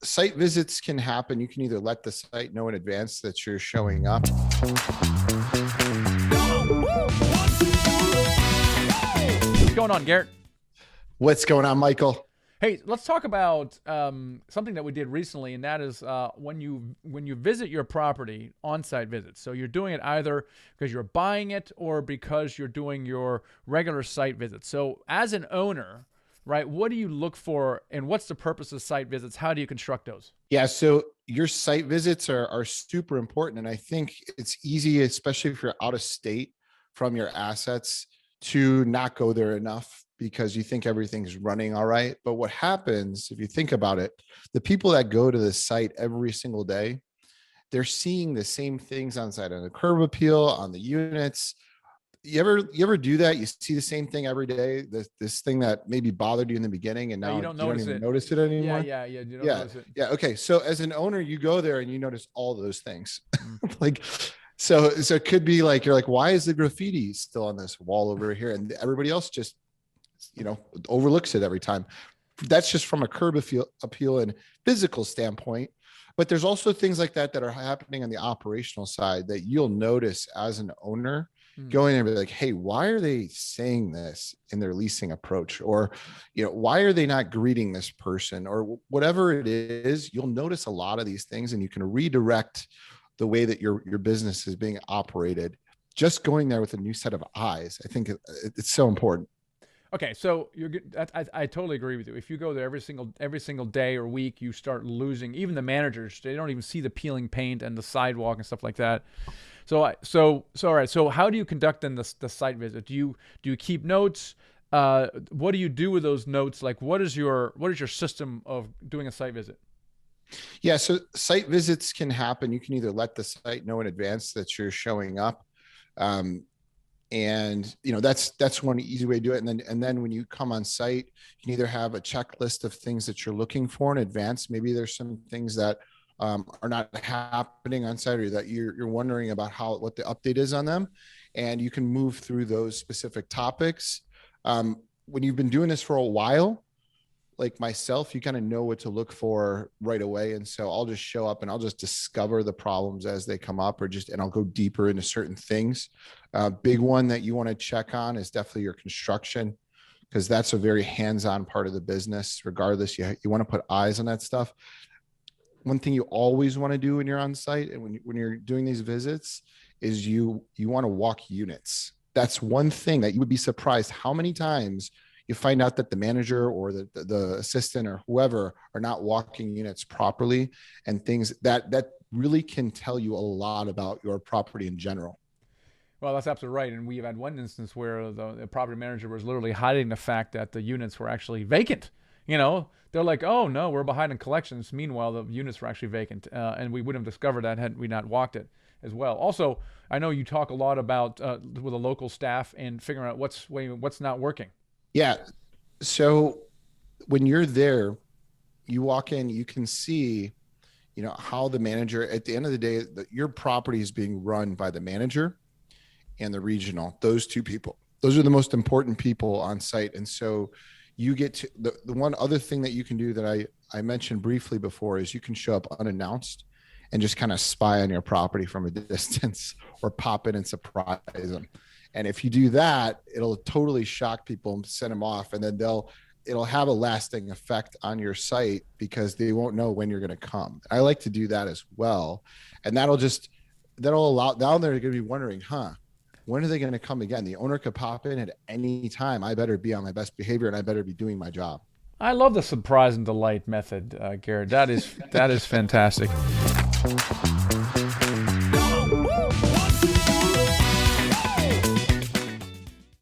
site visits can happen. You can either let the site know in advance that you're showing up. What's going on, Garrett? What's going on, Michael? Hey, let's talk about something that we did recently, and that is when you visit your property, on-site visits. So you're doing it either because you're buying it or because you're doing your regular site visits. So as an owner, right, what do you look for, and what's the purpose of site visits? How do you construct those? Yeah, so your site visits are super important. And I think it's easy, especially if you're out of state from your assets, to not go there enough because you think everything's running all right. But what happens, if you think about it, the people that go to the site every single day, they're seeing the same things on site, on the curb appeal, on the units. You ever do that? You see the same thing every day. This thing that maybe bothered you in the beginning, and Oh, now you you don't don't notice even it. notice it Yeah, anymore. yeah. You don't Yeah, notice it. yeah. Okay, so as an owner, you go there and you notice all those things. Mm. Like, so it could be like, you're like, why is the graffiti still on this wall over here? And everybody else just, overlooks it every time. That's just from a curb appeal and physical standpoint. But there's also things like that are happening on the operational side that you'll notice as an owner. Going there and be like, hey, why are they saying this in their leasing approach? Or, why are they not greeting this person? Or whatever it is, you'll notice a lot of these things, and you can redirect the way that your business is being operated. Just going there with a new set of eyes, I think it's so important. Okay, so you're good. I totally agree with you. If you go there every single day or week, you start losing. Even the managers, they don't even see the peeling paint and the sidewalk and stuff like that. So all right. So how do you conduct then the site visit? Do you keep notes? What do you do with those notes? Like, what is your system of doing a site visit? Yeah, so site visits can happen. You can either let the site know in advance that you're showing up. And that's one easy way to do it. And then when you come on site, you can either have a checklist of things that you're looking for in advance. Maybe there's some things that are not happening on site, or that you're wondering about what the update is on them, and you can move through those specific topics. When you've been doing this for a while, like myself, you kind of know what to look for right away. And so I'll just show up and I'll just discover the problems as they come up, and I'll go deeper into certain things. Big one that you want to check on is definitely your construction, because that's a very hands-on part of the business. Regardless, you want to put eyes on that stuff. One thing you always want to do when you're on site and when you're doing these visits is you want to walk units. That's one thing that you would be surprised how many times you find out that the manager or the assistant or whoever are not walking units properly, and things that really can tell you a lot about your property in general. Well, that's absolutely right. And we've had one instance where the property manager was literally hiding the fact that the units were actually vacant. They're like, oh, no, we're behind in collections. Meanwhile, the units were actually vacant. And we wouldn't have discovered that had we not walked it as well. Also, I know you talk a lot about with the local staff and figuring out what's not working. Yeah. So when you're there, you walk in, you can see, how the manager, at the end of the day, your property is being run by the manager and the regional. Those two people, those are the most important people on site. And so you get to the one other thing that you can do that I mentioned briefly before is you can show up unannounced and just kind of spy on your property from a distance, or pop in and surprise them. And if you do that, it'll totally shock people and send them off. And then it'll have a lasting effect on your site because they won't know when you're going to come. I like to do that as well. And that'll allow, now they're going to be wondering, when are they going to come again? The owner could pop in at any time. I better be on my best behavior and I better be doing my job. I love the surprise and delight method, Garrett. That is fantastic.